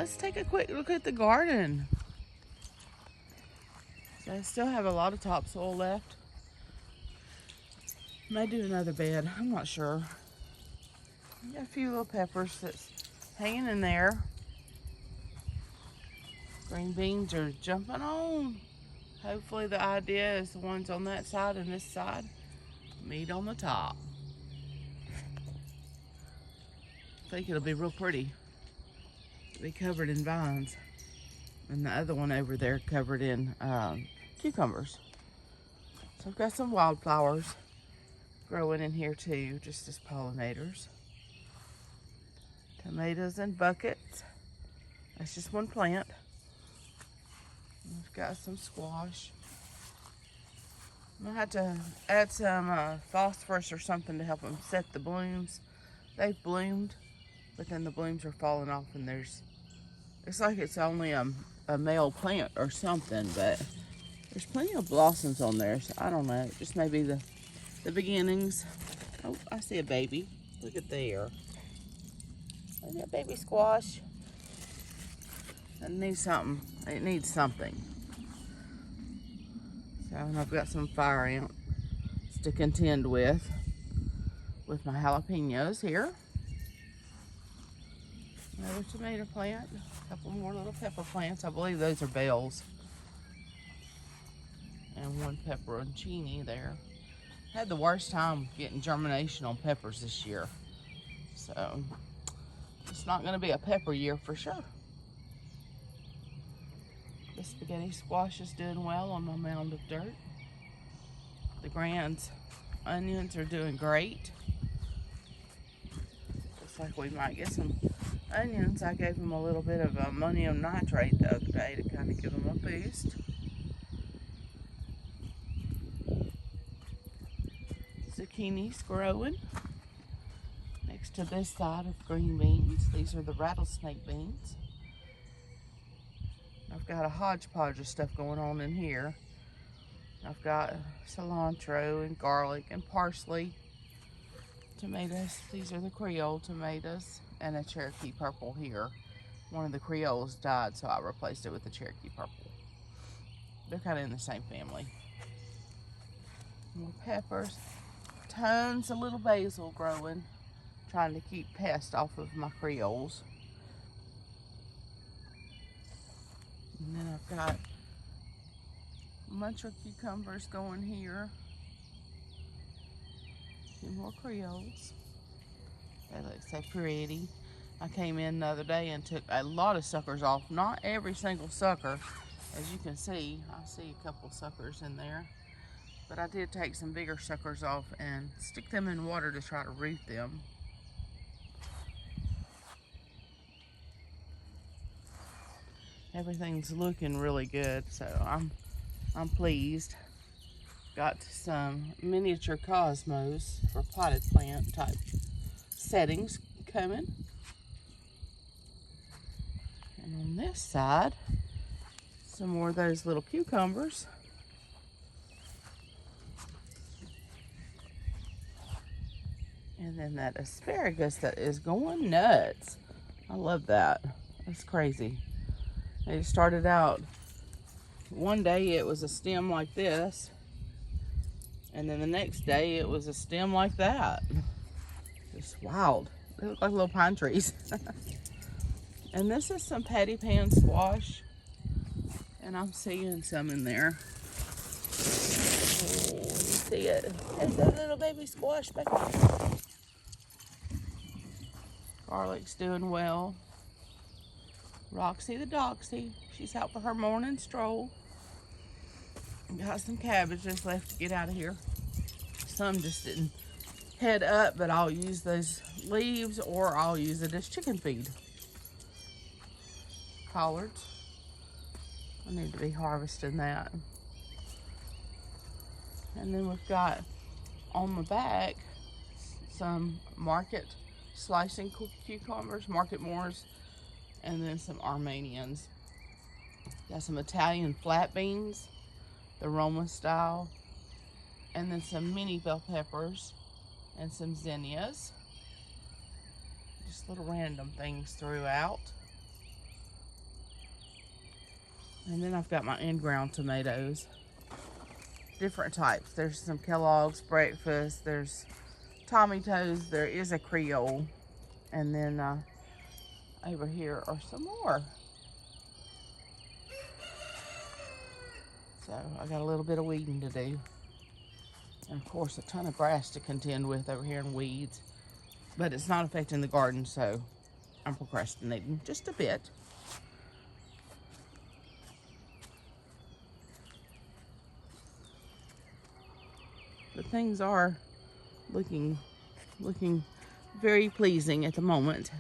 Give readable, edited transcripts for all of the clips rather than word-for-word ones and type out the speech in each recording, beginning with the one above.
let's take a quick look at the garden. So I still have a lot of topsoil left. May do another bed, I'm not sure. Got a few little peppers that's hanging in there. Green beans are jumping on. Hopefully the idea is the ones on that side and this side meet on the top. I think it'll be real pretty. It'll be covered in vines. And the other one over there covered in cucumbers. So I've got some wildflowers growing in here too, just as pollinators. Tomatoes in buckets. That's just one plant. We've got some squash. I'm gonna have to add some phosphorus or something to help them set the blooms. They've bloomed, but then the blooms are falling off and it's like it's only a male plant or something, but there's plenty of blossoms on there, so I don't know. Just maybe the beginnings. Oh, I see a baby. Look at there. Look at that baby squash. It needs something. It needs something. So I've got some fire ants to contend with my jalapenos here. Another tomato plant. A couple more little pepper plants. I believe those are bells. And one pepperoncini there. Had the worst time getting germination on peppers this year. So it's not going to be a pepper year for sure. The spaghetti squash is doing well on my mound of dirt. The Grand's onions are doing great. Looks like we might get some onions. I gave them a little bit of ammonium nitrate the other day to kind of give them a boost. Zucchini's growing next to this side of green beans. These are the rattlesnake beans. I've got a hodgepodge of stuff going on in here. I've got cilantro and garlic and parsley. Tomatoes, these are the Creole tomatoes, and a Cherokee purple here. One of the Creoles died, so I replaced it with the Cherokee purple. They're kind of in the same family. More peppers. Tons of little basil growing. Trying to keep pests off of my Creoles. And then I've got a bunch of cucumbers going here. A few more Creoles. They look so pretty. I came in the other day and took a lot of suckers off. Not every single sucker. As you can see, I see a couple suckers in there. But I did take some bigger suckers off and stick them in water to try to root them. Everything's looking really good, so I'm pleased. Got some miniature cosmos for potted plant type settings coming. And on this side, some more of those little cucumbers. And then that asparagus that is going nuts. I love that. That's crazy. It started out, one day it was a stem like this, and then the next day it was a stem like that. Just wild. They look like little pine trees. And this is some patty pan squash, and I'm seeing some in there. Oh, you see it? There's that little baby squash back there. Garlic's doing well. Roxy the Doxy, she's out for her morning stroll. Got some cabbages left to get out of here. Some just didn't head up, but I'll use those leaves or I'll use it as chicken feed. Collards. I need to be harvesting that. And then we've got on the back some market slicing cucumbers, market Moors, and then some Armenians. Got some Italian flat beans, the Roma style, and then some mini bell peppers and some zinnias. Just little random things throughout. And then I've got my in-ground tomatoes. Different types. There's some Kellogg's Breakfast. There's Tommy Toes. There is a Creole. And then over here are some more. So I got a little bit of weeding to do. And of course a ton of grass to contend with over here and weeds. But it's not affecting the garden, so I'm procrastinating just a bit. But things are looking very pleasing at the moment.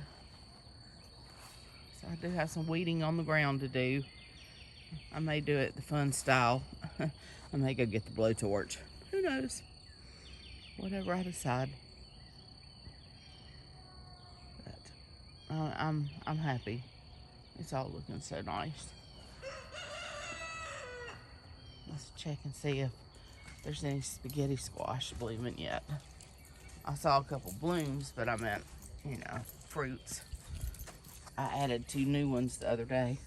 So I do have some weeding on the ground to do. I may do it the fun style. I may go get the blowtorch. Who knows? Whatever I decide. But I'm happy. It's all looking so nice. Let's check and see if there's any spaghetti squash blooming yet. I saw a couple blooms, but I meant, you know, fruits. I added 2 new ones the other day.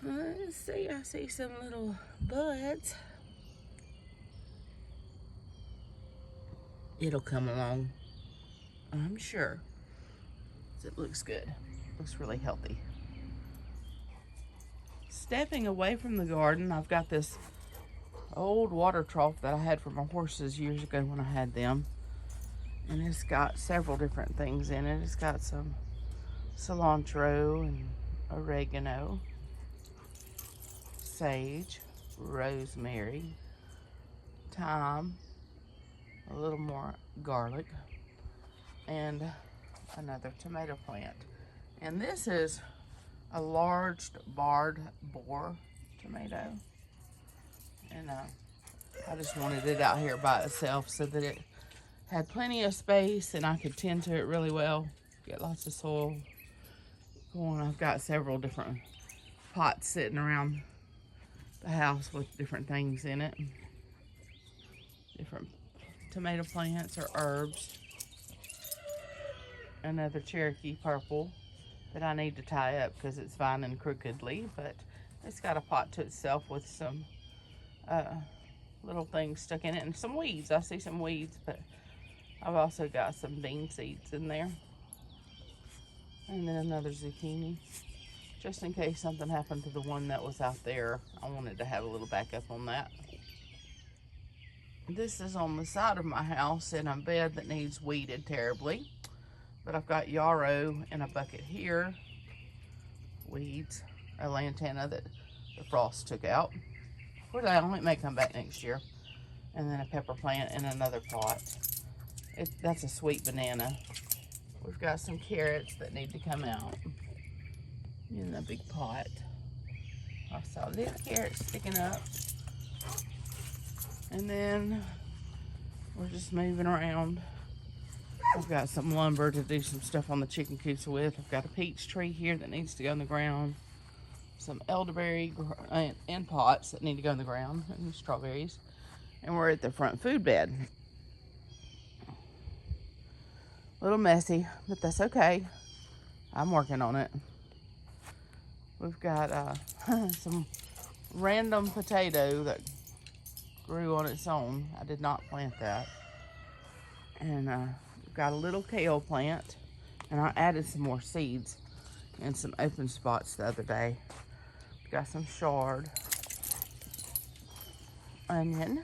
Let's see, I see some little buds. It'll come along, I'm sure. It looks good. Looks really healthy. Stepping away from the garden, I've got this old water trough that I had for my horses years ago when I had them. And it's got several different things in it. It's got some cilantro and oregano, sage, rosemary, thyme, a little more garlic, and another tomato plant. And this is a large barred boar tomato. And I just wanted it out here by itself so that it had plenty of space and I could tend to it really well. Get lots of soil going. I've got several different pots sitting around the house with different things in it. Different tomato plants or herbs. Another Cherokee purple that I need to tie up because it's vining crookedly, but it's got a pot to itself with some little things stuck in it and some weeds. I see some weeds, but I've also got some bean seeds in there. And then another zucchini. Just in case something happened to the one that was out there, I wanted to have a little backup on that. This is on the side of my house in a bed that needs weeded terribly. But I've got yarrow in a bucket here. Weeds, a lantana that the frost took out. Of course, I only may come back next year. And then a pepper plant in another pot. That's a sweet banana. We've got some carrots that need to come out in a big pot. I saw little carrots sticking up. And then we're just moving around. I've got some lumber to do some stuff on the chicken coops with. I've got a peach tree here that needs to go in the ground. Some elderberry in pots that need to go in the ground, and strawberries. And we're at the front food bed. A little messy, but that's okay. I'm working on it. We've got some random potato that grew on its own. I did not plant that. And we've got a little kale plant, and I added some more seeds in some open spots the other day. We've got some chard, onion,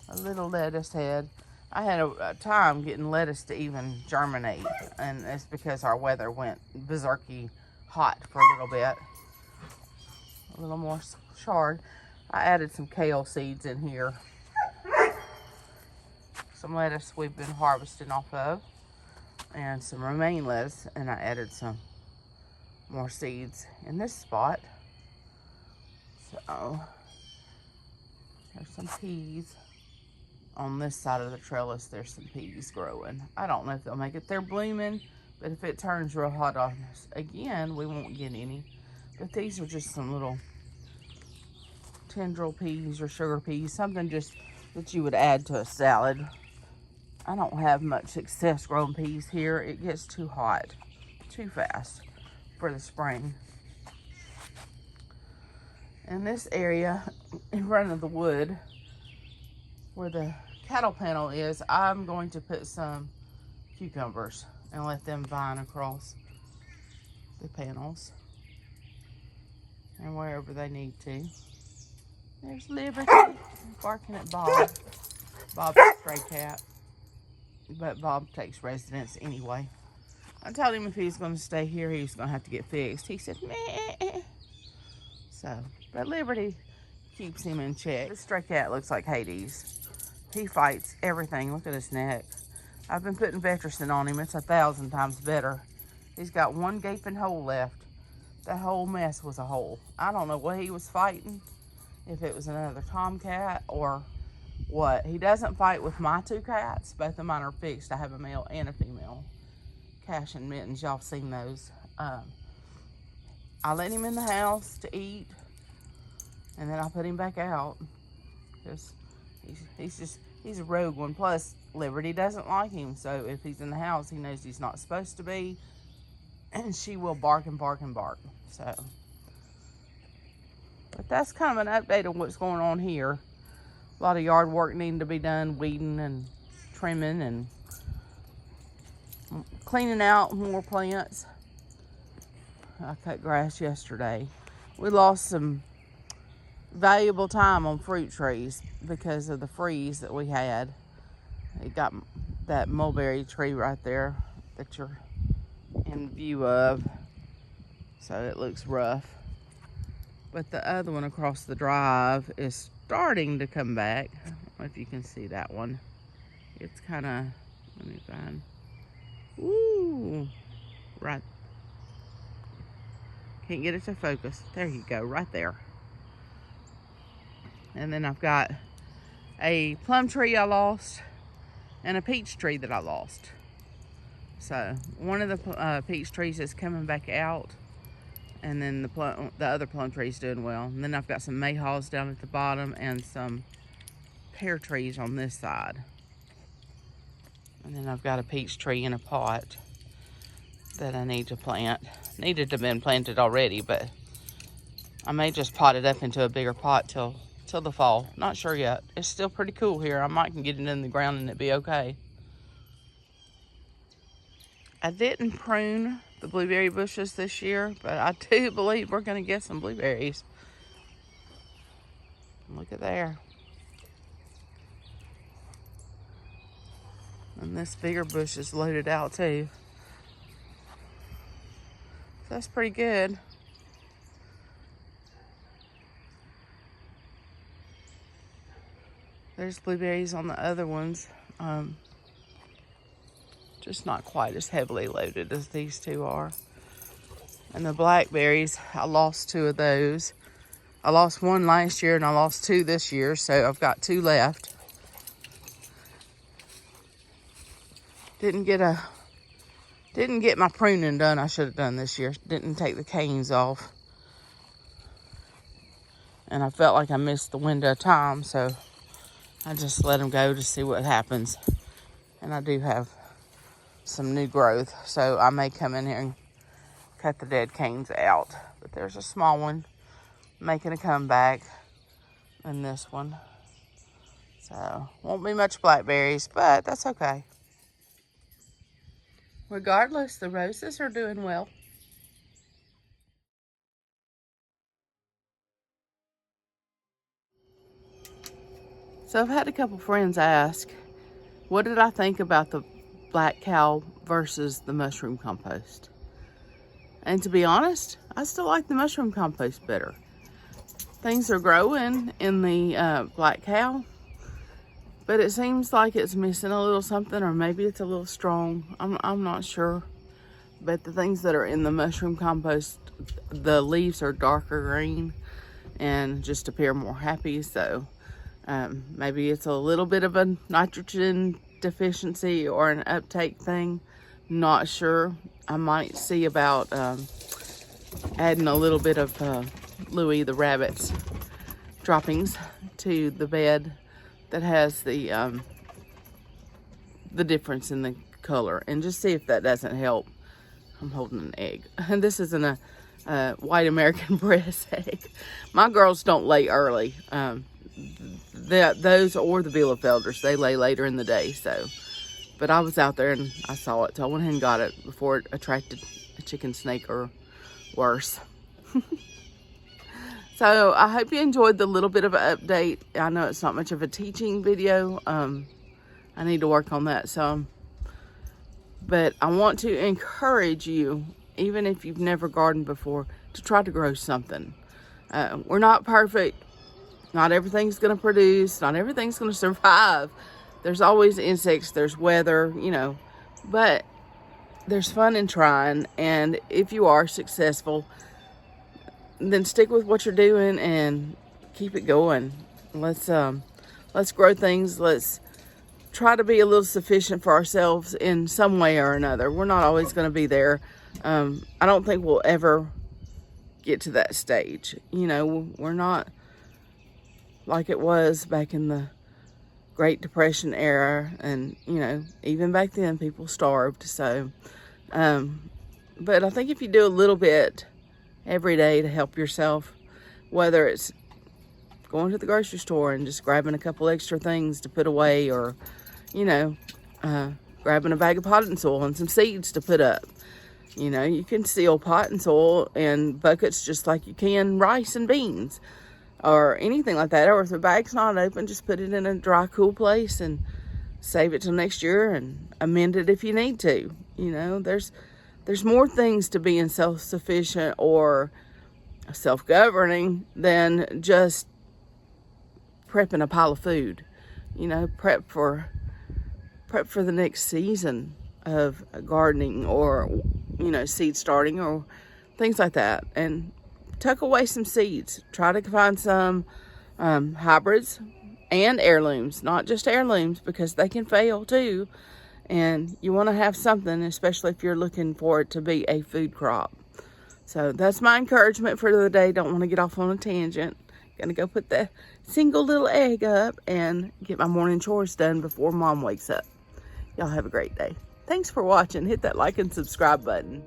a little lettuce head. I had a time getting lettuce to even germinate, and it's because our weather went berserky hot for a little bit. A little more chard. I added some kale seeds in here. Some lettuce we've been harvesting off of, and some romaine lettuce, and I added some more seeds in this spot. So there's some peas. On this side of the trellis, there's some peas growing. I don't know if they'll make it. They're blooming, but if it turns real hot on us again, we won't get any. But these are just some little tendril peas or sugar peas, something just that you would add to a salad. I don't have much success growing peas here. It gets too hot too fast for the spring. In this area, in front of the wood, where the cattle panel is, I'm going to put some cucumbers and let them vine across the panels and wherever they need to. There's Liberty barking at Bob. Bob's a stray cat, but Bob takes residence anyway. I told him if he's going to stay here, he was going to have to get fixed. He said, meh. So, but Liberty keeps him in check. This stray cat looks like Hades. He fights everything. Look at his neck. I've been putting Vetericyn on him. It's 1,000 times better. He's got one gaping hole left. That whole mess was a hole. I don't know what he was fighting, if it was another tomcat or what. He doesn't fight with my 2 cats. Both of mine are fixed. I have a male and a female. Cash and Mittens, y'all seen those. I let him in the house to eat, and then I put him back out because he's a rogue one. Plus, Liberty doesn't like him, so if he's in the house, he knows he's not supposed to be, and she will bark and bark and bark. So, but that's kind of an update on what's going on here. A lot of yard work needing to be done, weeding and trimming and cleaning out more plants. I cut grass yesterday. We lost some valuable time on fruit trees because of the freeze that we had. It got that mulberry tree right there that you're in view of, so it looks rough. But the other one across the drive is starting to come back. I don't know if you can see that one. It's kind of, let me find. Ooh, right. Can't get it to focus. There you go, right there. And then I've got a plum tree I lost and a peach tree that I lost. So one of the peach trees is coming back out, and then the other plum tree is doing well. And then I've got some mayhaws down at the bottom and some pear trees on this side. And then I've got a peach tree in a pot that I need to plant. Needed to have been planted already, but I may just pot it up into a bigger pot till the fall. Not sure yet. It's still pretty cool here. I might can get it in the ground and it'd be okay. I didn't prune the blueberry bushes this year, but I do believe we're going to get some blueberries. Look at there. And this bigger bush is loaded out too. So that's pretty good. There's blueberries on the other ones. Just not quite as heavily loaded as these two are. And the blackberries, I lost 2 of those. I lost 1 last year and I lost 2 this year, so I've got 2 left. Didn't get my pruning done I should have done this year. Didn't take the canes off. And I felt like I missed the window of time, so I just let them go to see what happens. And I do have some new growth, so I may come in here and cut the dead canes out. But there's a small one making a comeback, and this one. So won't be much blackberries, but that's okay. Regardless, the roses are doing well. So I've had a couple friends ask, what did I think about the black cow versus the mushroom compost? And to be honest, I still like the mushroom compost better. Things are growing in the black cow, but it seems like it's missing a little something, or maybe it's a little strong. I'm not sure. But the things that are in the mushroom compost, the leaves are darker green and just appear more happy. So maybe it's a little bit of a nitrogen deficiency or an uptake thing. Not sure. I might see about adding a little bit of Louie the rabbit's droppings to the bed that has the difference in the color, and just see if that doesn't help I'm holding an egg. And this isn't a white American breast egg. My girls don't lay early. Those or the Bielefelders, they lay later in the day. So, but I was out there and I saw it, so I went ahead and got it before it attracted a chicken snake or worse. So I hope you enjoyed the little bit of an update. I know it's not much of a teaching video. I need to work on that some. But I want to encourage you, even if you've never gardened before, to try to grow something. We're not perfect. Not everything's going to produce. Not everything's going to survive. There's always insects. There's weather, you know. But there's fun in trying. And if you are successful, then stick with what you're doing and keep it going. Let's grow things. Let's try to be a little sufficient for ourselves in some way or another. We're not always going to be there. I don't think we'll ever get to that stage. You know, we're not like it was back in the Great Depression era, and you know, even back then people starved. So but I think if you do a little bit every day to help yourself, whether it's going to the grocery store and just grabbing a couple extra things to put away, or you know, grabbing a bag of potting soil and some seeds to put up. You know, you can seal potting soil in buckets just like you can rice and beans or anything like that. Or if the bag's not open, just put it in a dry, cool place and save it till next year and amend it if you need to. You know, there's more things to being self-sufficient or self-governing than just prepping a pile of food. You know, prep for the next season of gardening, or you know, seed starting or things like that. And tuck away some seeds. Try to find some hybrids and heirlooms, not just heirlooms, because they can fail too. And you want to have something, especially if you're looking for it to be a food crop. So that's my encouragement for the day. Don't want to get off on a tangent. Gonna go put that single little egg up and get my morning chores done before Mom wakes up. Y'all have a great day. Thanks for watching. Hit that like and subscribe button.